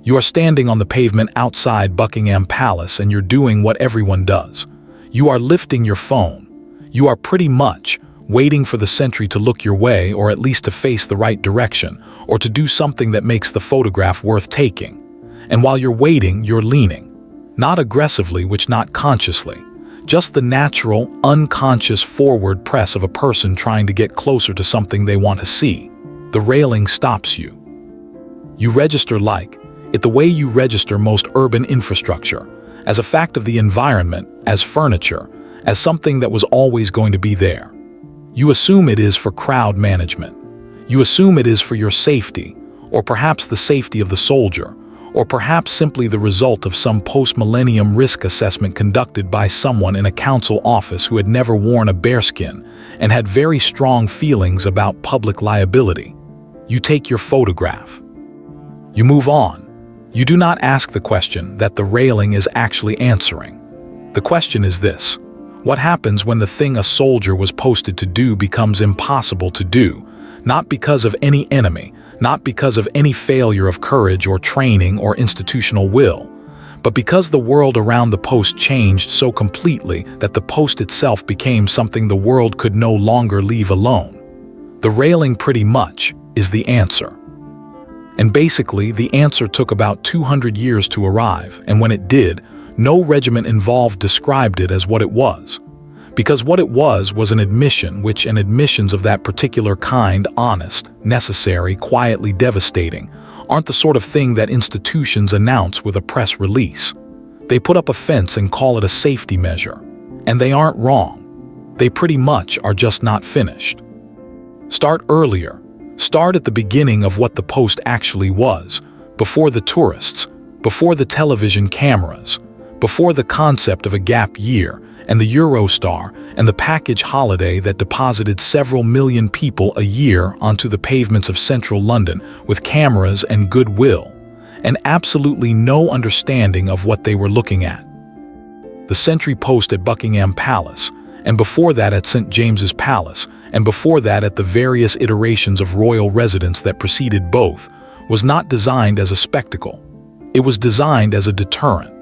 You are standing on the pavement outside Buckingham Palace and you're doing what everyone does. You are lifting your phone. You are pretty much waiting for the sentry to look your way, or at least to face the right direction, or to do something that makes the photograph worth taking. And while you're waiting, you're leaning. Not aggressively, which not consciously. Just the natural, unconscious forward press of a person trying to get closer to something they want to see. The railing stops you. You register the way you register most urban infrastructure, as a fact of the environment, as furniture, as something that was always going to be there. You assume it is for crowd management. You assume it is for your safety, or perhaps the safety of the soldier, or perhaps simply the result of some post-millennium risk assessment conducted by someone in a council office who had never worn a bearskin and had very strong feelings about public liability. You take your photograph. You move on. You do not ask the question that the railing is actually answering. The question is this: what happens when the thing a soldier was posted to do becomes impossible to do, not because of any enemy, not because of any failure of courage or training or institutional will, but because the world around the post changed so completely that the post itself became something the world could no longer leave alone? The railing pretty much is the answer. And basically, the answer took about 200 years to arrive, and when it did, no regiment involved described it as what it was. Because what it was an admission, and admissions of that particular kind, honest, necessary, quietly devastating, aren't the sort of thing that institutions announce with a press release. They put up a fence and call it a safety measure. And they aren't wrong. They pretty much are just not finished. Start earlier. Start at the beginning of what the post actually was, before the tourists, before the television cameras, before the concept of a gap year and the Eurostar and the package holiday that deposited several million people a year onto the pavements of central London with cameras and goodwill, and absolutely no understanding of what they were looking at. The sentry post at Buckingham Palace, and before that at St. James's Palace, and before that at the various iterations of royal residence that preceded both, was not designed as a spectacle. It was designed as a deterrent.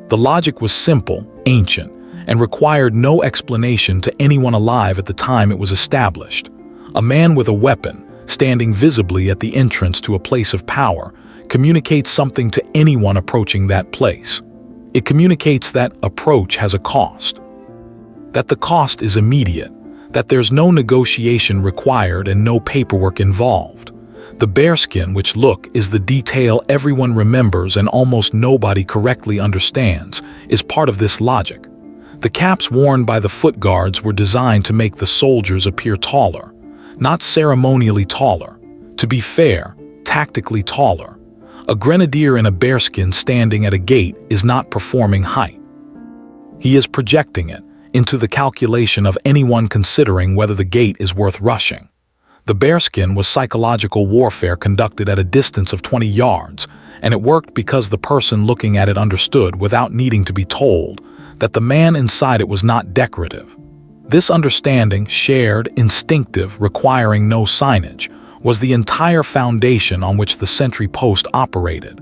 The logic was simple, ancient, and required no explanation to anyone alive at the time it was established. A man with a weapon, standing visibly at the entrance to a place of power, communicates something to anyone approaching that place. It communicates that approach has a cost. That the cost is immediate, that there's no negotiation required and no paperwork involved. The bearskin, which is the detail everyone remembers and almost nobody correctly understands, is part of this logic. The caps worn by the foot guards were designed to make the soldiers appear taller, not ceremonially taller. To be fair, tactically taller. A grenadier in a bearskin standing at a gate is not performing height. He is projecting it into the calculation of anyone considering whether the gate is worth rushing. The bearskin was psychological warfare conducted at a distance of 20 yards, and it worked because the person looking at it understood, without needing to be told, that the man inside it was not decorative. This understanding, shared, instinctive, requiring no signage, was the entire foundation on which the sentry post operated.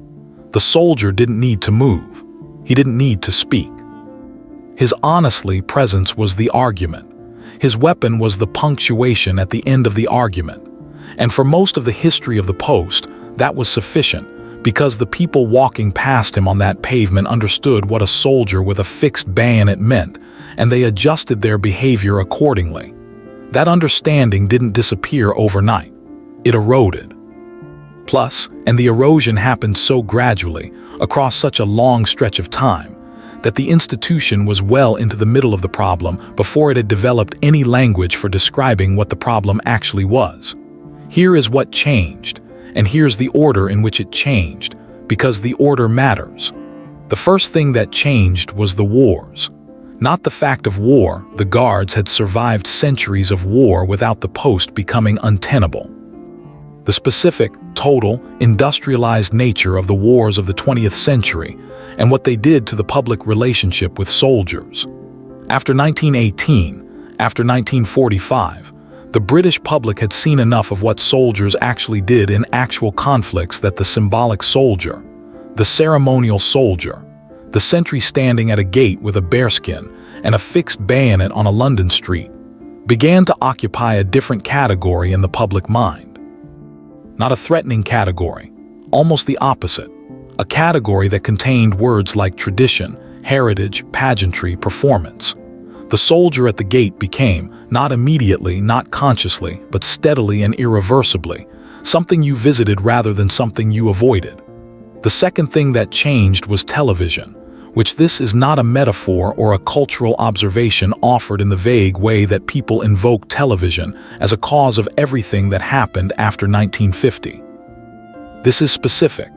The soldier didn't need to move. He didn't need to speak. His honestly presence was the argument. His weapon was the punctuation at the end of the argument. And for most of the history of the post, that was sufficient, because the people walking past him on that pavement understood what a soldier with a fixed bayonet meant, and they adjusted their behavior accordingly. That understanding didn't disappear overnight. It eroded. Plus, and the erosion happened so gradually, across such a long stretch of time, that the institution was well into the middle of the problem before it had developed any language for describing what the problem actually was. Here is what changed, and here's the order in which it changed, because the order matters. The first thing that changed was the wars. Not the fact of war. The guards had survived centuries of war without the post becoming untenable. The specific, total, industrialized nature of the wars of the 20th century and what they did to the public relationship with soldiers. After 1918, after 1945, the British public had seen enough of what soldiers actually did in actual conflicts that the symbolic soldier, The ceremonial soldier, the sentry standing at a gate with a bearskin and a fixed bayonet on a London street, began to occupy a different category in the public mind. Not a threatening category, almost the opposite, a category that contained words like tradition, heritage, pageantry, performance. The soldier at the gate became, not immediately, not consciously, but steadily and irreversibly, something you visited rather than something you avoided. The second thing that changed was television, which this is not a metaphor or a cultural observation offered in the vague way that people invoke television as a cause of everything that happened after 1950. This is specific.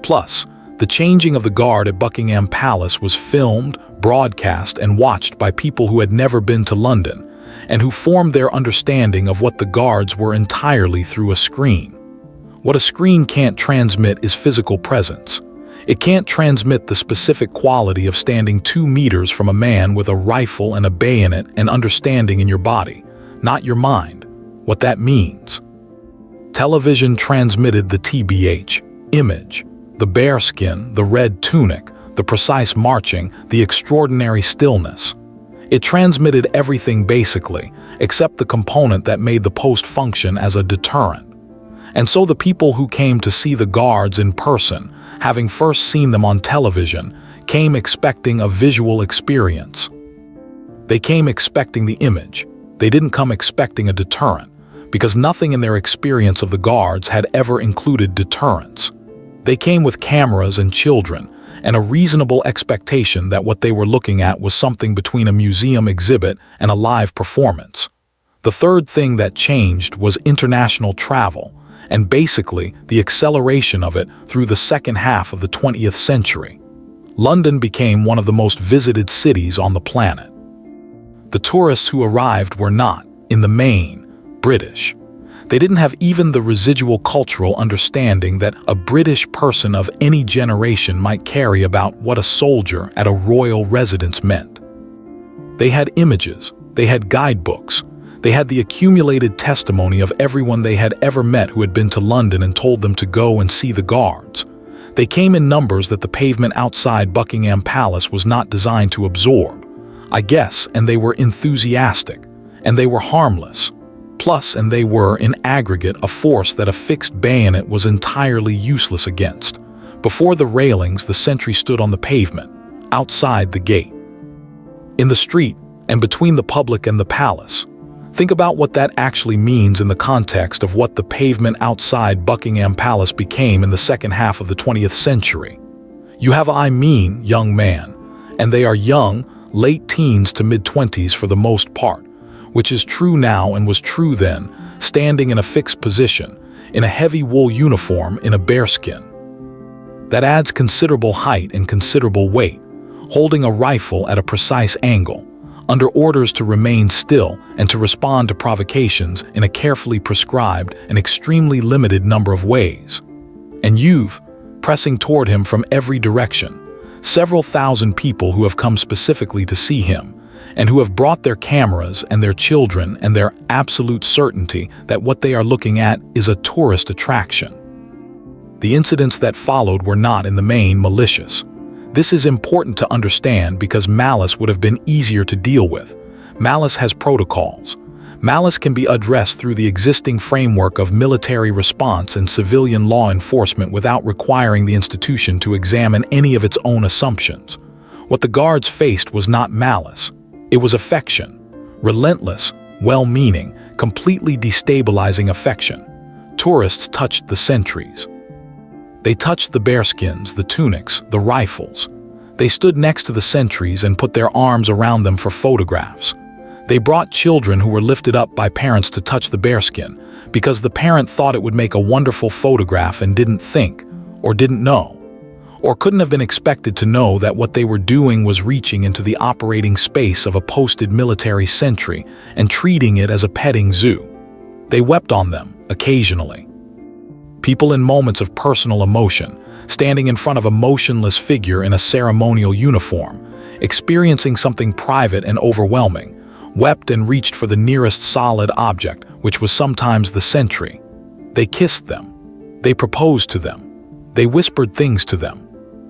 Plus, the changing of the guard at Buckingham Palace was filmed, broadcast, and watched by people who had never been to London, and who formed their understanding of what the guards were entirely through a screen. What a screen can't transmit is physical presence. It can't transmit the specific quality of standing 2 meters from a man with a rifle and a bayonet and understanding in your body, not your mind, what that means. Television transmitted the TBH, image, the bearskin, the red tunic, the precise marching, the extraordinary stillness. It transmitted everything basically, except the component that made the post function as a deterrent. And so the people who came to see the guards in person, having first seen them on television, came expecting a visual experience. They came expecting the image. They didn't come expecting a deterrent, because nothing in their experience of the guards had ever included deterrence. They came with cameras and children, and a reasonable expectation that what they were looking at was something between a museum exhibit and a live performance. The third thing that changed was international travel, and basically the acceleration of it through the second half of the 20th century. London became one of the most visited cities on the planet. The tourists who arrived were not, in the main, British. They didn't have even the residual cultural understanding that a British person of any generation might carry about what a soldier at a royal residence meant. They had images, they had guidebooks, they had the accumulated testimony of everyone they had ever met who had been to London and told them to go and see the guards. They came in numbers that the pavement outside Buckingham Palace was not designed to absorb, I guess, and they were enthusiastic, and they were harmless. Plus, and they were, in aggregate, a force that a fixed bayonet was entirely useless against. Before the railings, the sentry stood on the pavement, outside the gate. In the street, and between the public and the palace. Think about what that actually means in the context of what the pavement outside Buckingham Palace became in the second half of the 20th century. You have, young man, and they are young, late teens to mid-20s for the most part, which is true now and was true then, standing in a fixed position, in a heavy wool uniform in a bearskin. That adds considerable height and considerable weight, holding a rifle at a precise angle, under orders to remain still and to respond to provocations in a carefully prescribed and extremely limited number of ways. And you've, pressing toward him from every direction, several thousand people who have come specifically to see him, and who have brought their cameras and their children and their absolute certainty that what they are looking at is a tourist attraction. The incidents that followed were not in the main malicious. This is important to understand because malice would have been easier to deal with. Malice has protocols. Malice can be addressed through the existing framework of military response and civilian law enforcement without requiring the institution to examine any of its own assumptions. What the guards faced was not malice. It was affection, relentless, well-meaning, completely destabilizing affection. Tourists touched the sentries. They touched the bearskins, the tunics, the rifles. They stood next to the sentries and put their arms around them for photographs. They brought children who were lifted up by parents to touch the bearskin because the parent thought it would make a wonderful photograph and didn't think, or didn't know, or couldn't have been expected to know that what they were doing was reaching into the operating space of a posted military sentry and treating it as a petting zoo. They wept on them, occasionally. People in moments of personal emotion, standing in front of a motionless figure in a ceremonial uniform, experiencing something private and overwhelming, wept and reached for the nearest solid object, which was sometimes the sentry. They kissed them. They proposed to them. They whispered things to them.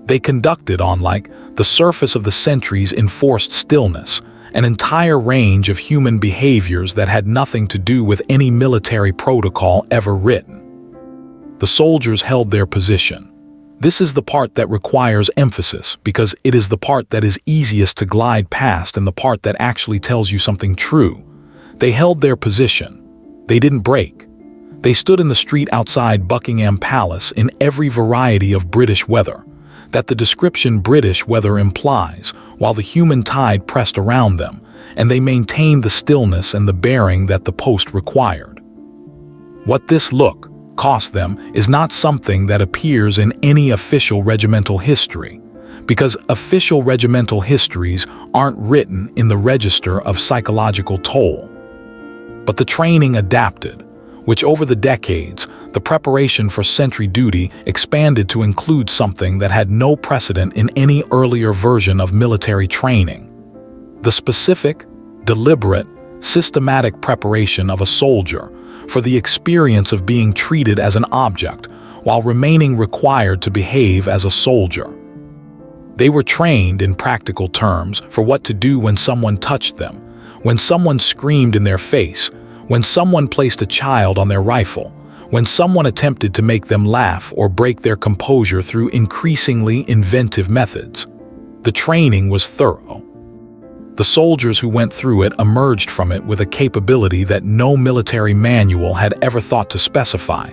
They conducted on, like, the surface of the centuries enforced stillness, an entire range of human behaviors that had nothing to do with any military protocol ever written. The soldiers held their position. This is the part that requires emphasis, because it is the part that is easiest to glide past and the part that actually tells you something true. They held their position. They didn't break. They stood in the street outside Buckingham Palace in every variety of British weather that the description British weather implies, while the human tide pressed around them, and they maintained the stillness and the bearing that the post required. What this look cost them is not something that appears in any official regimental history, because official regimental histories aren't written in the register of psychological toll. But the training adapted, which over the decades, the preparation for sentry duty expanded to include something that had no precedent in any earlier version of military training. The specific, deliberate, systematic preparation of a soldier for the experience of being treated as an object while remaining required to behave as a soldier. They were trained in practical terms for what to do when someone touched them, when someone screamed in their face, when someone placed a child on their rifle, when someone attempted to make them laugh or break their composure through increasingly inventive methods. The training was thorough. The soldiers who went through it emerged from it with a capability that no military manual had ever thought to specify: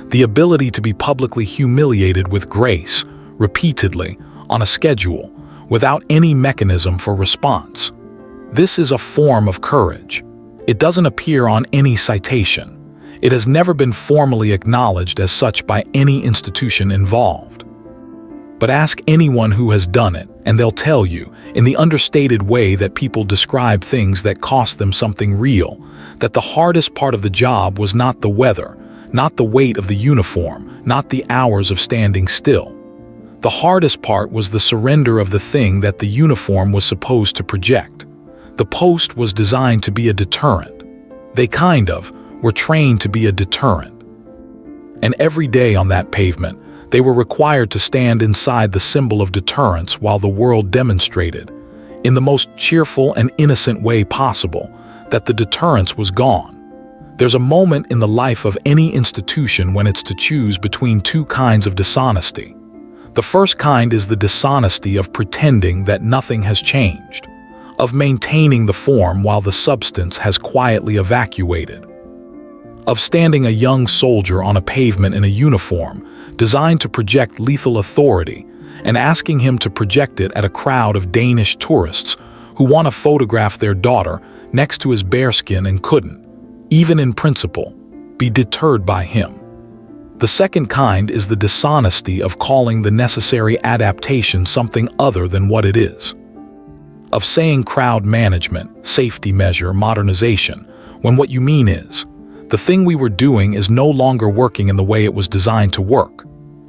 the ability to be publicly humiliated with grace, repeatedly, on a schedule, without any mechanism for response. This is a form of courage. It doesn't appear on any citation. It has never been formally acknowledged as such by any institution involved. But ask anyone who has done it, and they'll tell you, in the understated way that people describe things that cost them something real, that the hardest part of the job was not the weather, not the weight of the uniform, not the hours of standing still. The hardest part was the surrender of the thing that the uniform was supposed to project. The post was designed to be a deterrent. They were trained to be a deterrent. And every day on that pavement, they were required to stand inside the symbol of deterrence while the world demonstrated, in the most cheerful and innocent way possible, that the deterrence was gone. There's a moment in the life of any institution when it's to choose between two kinds of dishonesty. The first kind is the dishonesty of pretending that nothing has changed, of maintaining the form while the substance has quietly evacuated, of standing a young soldier on a pavement in a uniform designed to project lethal authority and asking him to project it at a crowd of Danish tourists who want to photograph their daughter next to his bearskin and couldn't, even in principle, be deterred by him. The second kind is the dishonesty of calling the necessary adaptation something other than what it is, of saying crowd management, safety measure, modernization, when what you mean is, the thing we were doing is no longer working in the way it was designed to work.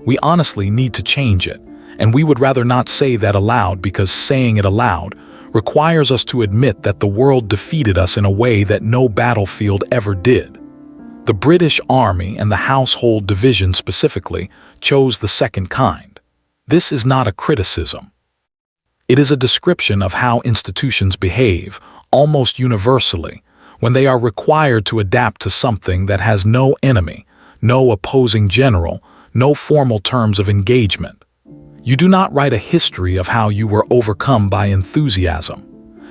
We honestly need to change it, and we would rather not say that aloud because saying it aloud requires us to admit that the world defeated us in a way that no battlefield ever did. The British Army and the Household Division specifically chose the second kind. This is not a criticism. It is a description of how institutions behave, almost universally, when they are required to adapt to something that has no enemy, no opposing general, no formal terms of engagement. You do not write a history of how you were overcome by enthusiasm.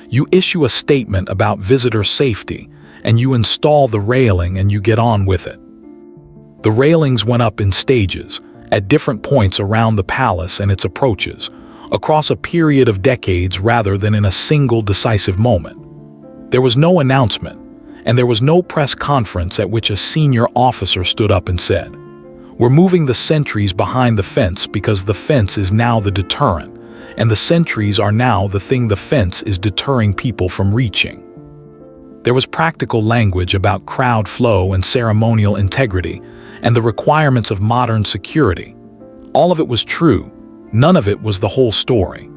You issue a statement about visitor safety, and you install the railing and you get on with it. The railings went up in stages, at different points around the palace and its approaches, across a period of decades rather than in a single decisive moment. There was no announcement, and there was no press conference at which a senior officer stood up and said, "We're moving the sentries behind the fence because the fence is now the deterrent, and the sentries are now the thing the fence is deterring people from reaching." There was practical language about crowd flow and ceremonial integrity and the requirements of modern security. All of it was true. None of it was the whole story.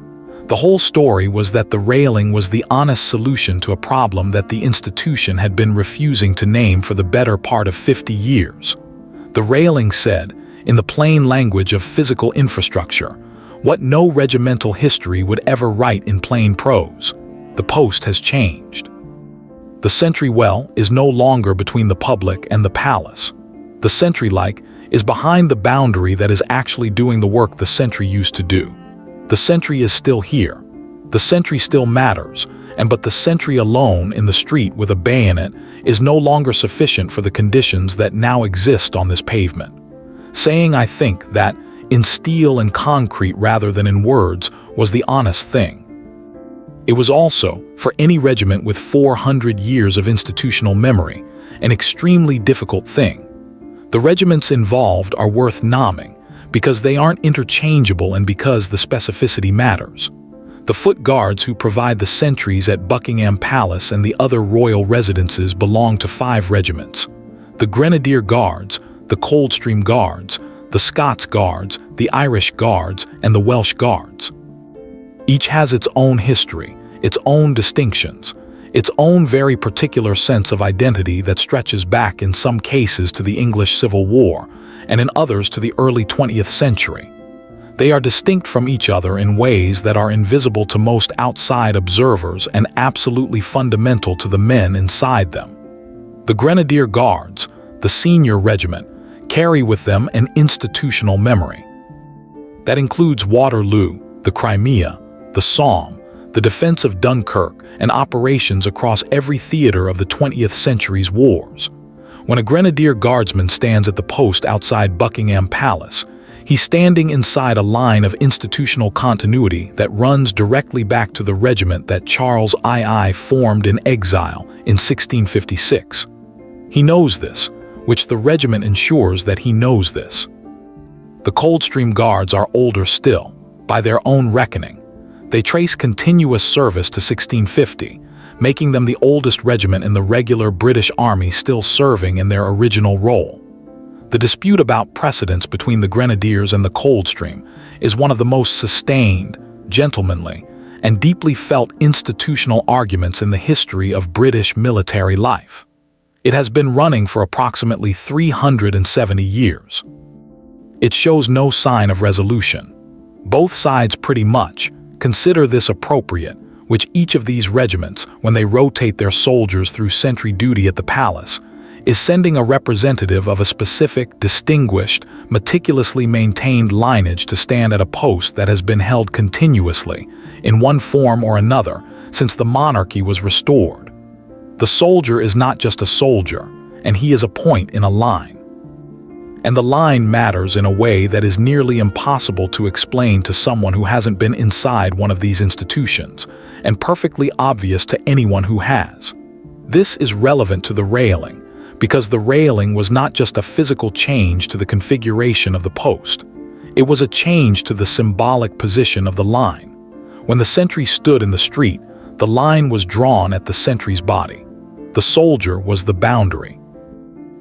The whole story was that the railing was the honest solution to a problem that the institution had been refusing to name for the better part of 50 years. The railing said, in the plain language of physical infrastructure, what no regimental history would ever write in plain prose. The post has changed. The sentry well is no longer between the public and the palace. The sentry is behind the boundary that is actually doing the work the sentry used to do. The sentry is still here. The sentry still matters, but the sentry alone in the street with a bayonet is no longer sufficient for the conditions that now exist on this pavement. Saying I think that, in steel and concrete rather than in words, was the honest thing. It was also, for any regiment with 400 years of institutional memory, an extremely difficult thing. The regiments involved are worth naming because they aren't interchangeable and because the specificity matters. The foot guards who provide the sentries at Buckingham Palace and the other royal residences belong to 5 regiments. The Grenadier Guards, the Coldstream Guards, the Scots Guards, the Irish Guards, and the Welsh Guards. Each has its own history, its own distinctions, its own very particular sense of identity that stretches back in some cases to the English Civil War, and in others to the early 20th century. They are distinct from each other in ways that are invisible to most outside observers and absolutely fundamental to the men inside them. The Grenadier Guards, the senior regiment, carry with them an institutional memory. That includes Waterloo, the Crimea, the Somme, the defense of Dunkirk, and operations across every theater of the 20th century's wars. When a Grenadier Guardsman stands at the post outside Buckingham Palace, he's standing inside a line of institutional continuity that runs directly back to the regiment that Charles II formed in exile in 1656. He knows this, which the regiment ensures that he knows this. The Coldstream Guards are older still, by their own reckoning. They trace continuous service to 1650, making them the oldest regiment in the regular British Army still serving in their original role. The dispute about precedence between the Grenadiers and the Coldstream is one of the most sustained, gentlemanly, and deeply felt institutional arguments in the history of British military life. It has been running for approximately 370 years. It shows no sign of resolution. Both sides pretty much consider this appropriate, which each of these regiments, when they rotate their soldiers through sentry duty at the palace, is sending a representative of a specific, distinguished, meticulously maintained lineage to stand at a post that has been held continuously, in one form or another, since the monarchy was restored. The soldier is not just a soldier, and he is a point in a line. And the line matters in a way that is nearly impossible to explain to someone who hasn't been inside one of these institutions, and perfectly obvious to anyone who has. This is relevant to the railing, because the railing was not just a physical change to the configuration of the post. It was a change to the symbolic position of the line. When the sentry stood in the street, the line was drawn at the sentry's body. The soldier was the boundary.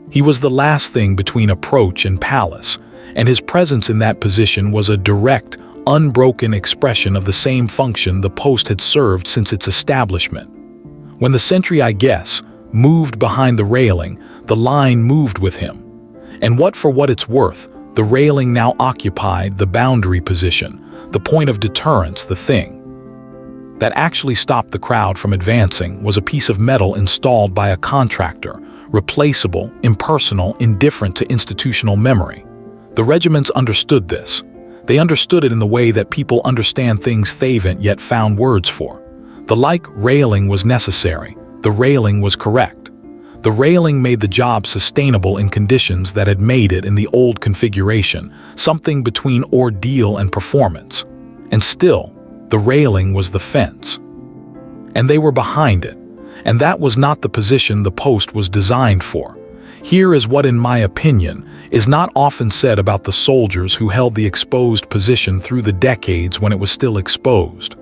He was the last thing between approach and palace, and his presence in that position was a direct, unbroken expression of the same function the post had served since its establishment. When the sentry, moved behind the railing, the line moved with him. And for what it's worth, the railing now occupied the boundary position, the point of deterrence, the thing that actually stopped the crowd from advancing was a piece of metal installed by a contractor, replaceable, impersonal, indifferent to institutional memory. The regiments understood this. They understood it in the way that people understand things they haven't yet found words for. The railing was necessary. The railing was correct. The railing made the job sustainable in conditions that had made it in the old configuration, something between ordeal and performance. And still, the railing was the fence. And they were behind it. And that was not the position the post was designed for. Here is what, in my opinion, is not often said about the soldiers who held the exposed position through the decades when it was still exposed.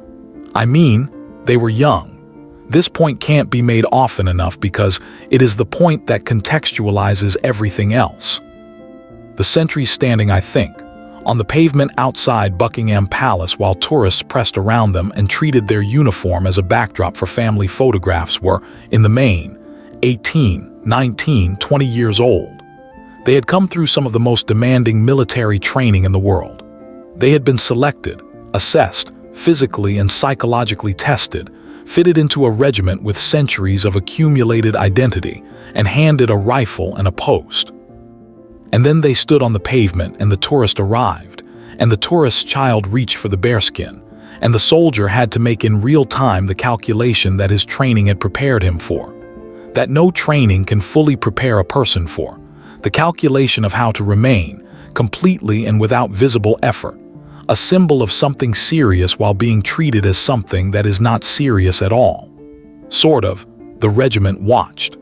They were young. This point can't be made often enough because it is the point that contextualizes everything else. The sentries standing, on the pavement outside Buckingham Palace while tourists pressed around them and treated their uniform as a backdrop for family photographs were, in the main, 18, 19, 20 years old. They had come through some of the most demanding military training in the world. They had been selected, assessed, physically and psychologically tested, fitted into a regiment with centuries of accumulated identity, and handed a rifle and a post. And then they stood on the pavement and the tourist arrived, and the tourist's child reached for the bearskin, and the soldier had to make in real time the calculation that his training had prepared him for, that no training can fully prepare a person for, the calculation of how to remain, completely and without visible effort, a symbol of something serious while being treated as something that is not serious at all. Sort of, the regiment watched.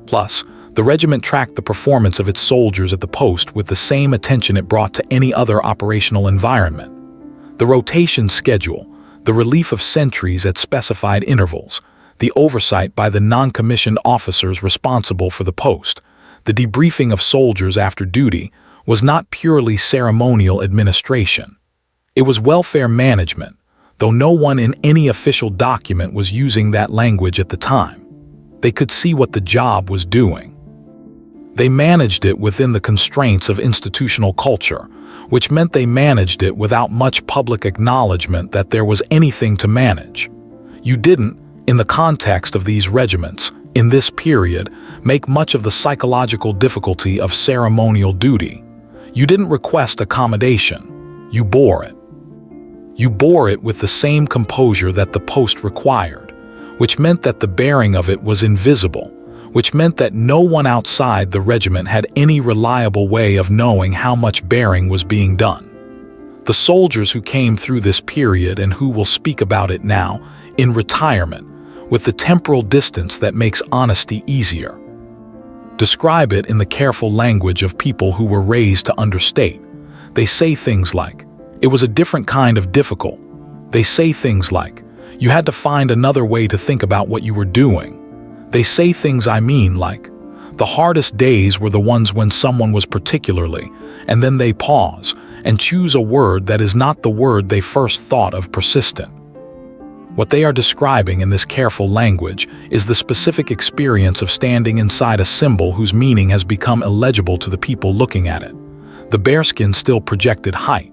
Plus, the regiment tracked the performance of its soldiers at the post with the same attention it brought to any other operational environment. The rotation schedule, the relief of sentries at specified intervals, the oversight by the non-commissioned officers responsible for the post, the debriefing of soldiers after duty, was not purely ceremonial administration. It was welfare management, though no one in any official document was using that language at the time. They could see what the job was doing. They managed it within the constraints of institutional culture, which meant they managed it without much public acknowledgement that there was anything to manage. You didn't, in the context of these regiments, in this period, make much of the psychological difficulty of ceremonial duty. You didn't request accommodation. You bore it. You bore it with the same composure that the post required, which meant that the bearing of it was invisible, which meant that no one outside the regiment had any reliable way of knowing how much bearing was being done. The soldiers who came through this period and who will speak about it now, in retirement, with the temporal distance that makes honesty easier, describe it in the careful language of people who were raised to understate. They say things like, "It was a different kind of difficult." They say things like, "You had to find another way to think about what you were doing." They say things like, "The hardest days were the ones when someone was particularly," and then they pause and choose a word that is not the word they first thought of, persistent. What they are describing in this careful language is the specific experience of standing inside a symbol whose meaning has become illegible to the people looking at it. The bearskin still projected height.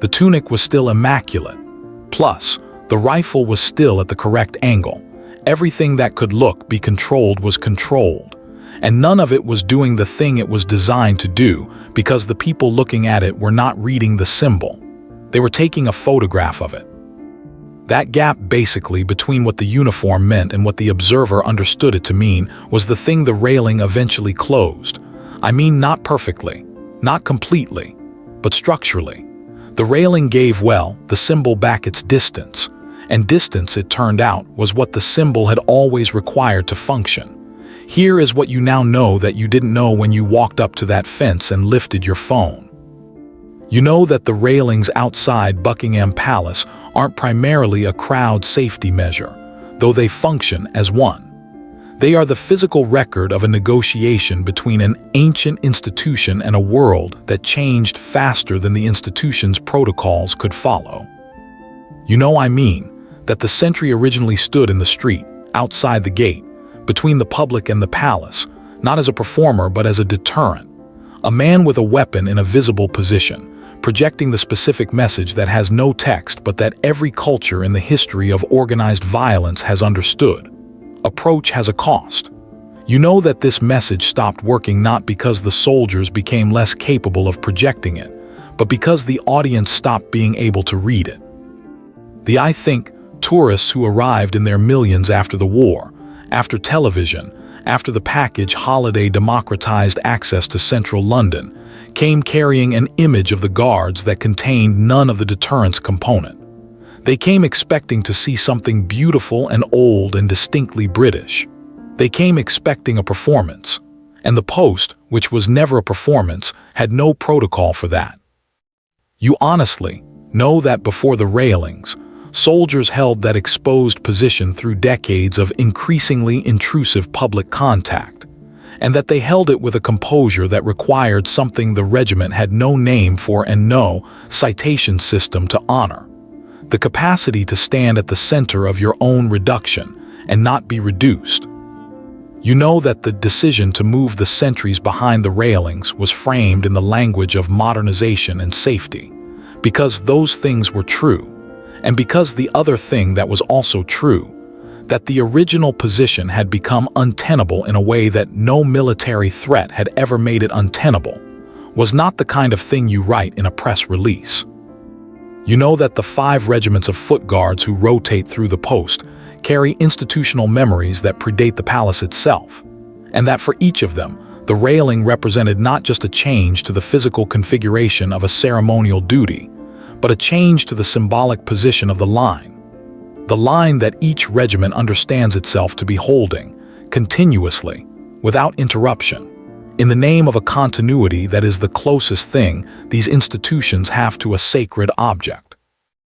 The tunic was still immaculate. Plus, the rifle was still at the correct angle. Everything that could be controlled was controlled. And none of it was doing the thing it was designed to do because the people looking at it were not reading the symbol. They were taking a photograph of it. That gap basically between what the uniform meant and what the observer understood it to mean was the thing the railing eventually closed. I mean, not perfectly, not completely, but structurally. The railing gave, the symbol back its distance. And distance, it turned out, was what the symbol had always required to function. Here is what you now know that you didn't know when you walked up to that fence and lifted your phone. You know that the railings outside Buckingham Palace aren't primarily a crowd safety measure, though they function as one. They are the physical record of a negotiation between an ancient institution and a world that changed faster than the institution's protocols could follow. You know, I mean, that the sentry originally stood in the street, outside the gate, between the public and the palace, not as a performer but as a deterrent. A man with a weapon in a visible position, projecting the specific message that has no text but that every culture in the history of organized violence has understood. Approach has a cost. You know that this message stopped working not because the soldiers became less capable of projecting it, but because the audience stopped being able to read it. I think tourists who arrived in their millions after the war, after television, after the package holiday democratized access to central London, came carrying an image of the guards that contained none of the deterrence component. They came expecting to see something beautiful and old and distinctly British. They came expecting a performance, and the post, which was never a performance, had no protocol for that. You honestly know that before the railings, soldiers held that exposed position through decades of increasingly intrusive public contact, and that they held it with a composure that required something the regiment had no name for and no citation system to honor: the capacity to stand at the center of your own reduction and not be reduced. You know that the decision to move the sentries behind the railings was framed in the language of modernization and safety, because those things were true, and because the other thing that was also true, that the original position had become untenable in a way that no military threat had ever made it untenable, was not the kind of thing you write in a press release. You know that the 5 regiments of foot guards who rotate through the post carry institutional memories that predate the palace itself, and that for each of them, the railing represented not just a change to the physical configuration of a ceremonial duty, but a change to the symbolic position of the line that each regiment understands itself to be holding, continuously, without interruption, in the name of a continuity that is the closest thing these institutions have to a sacred object.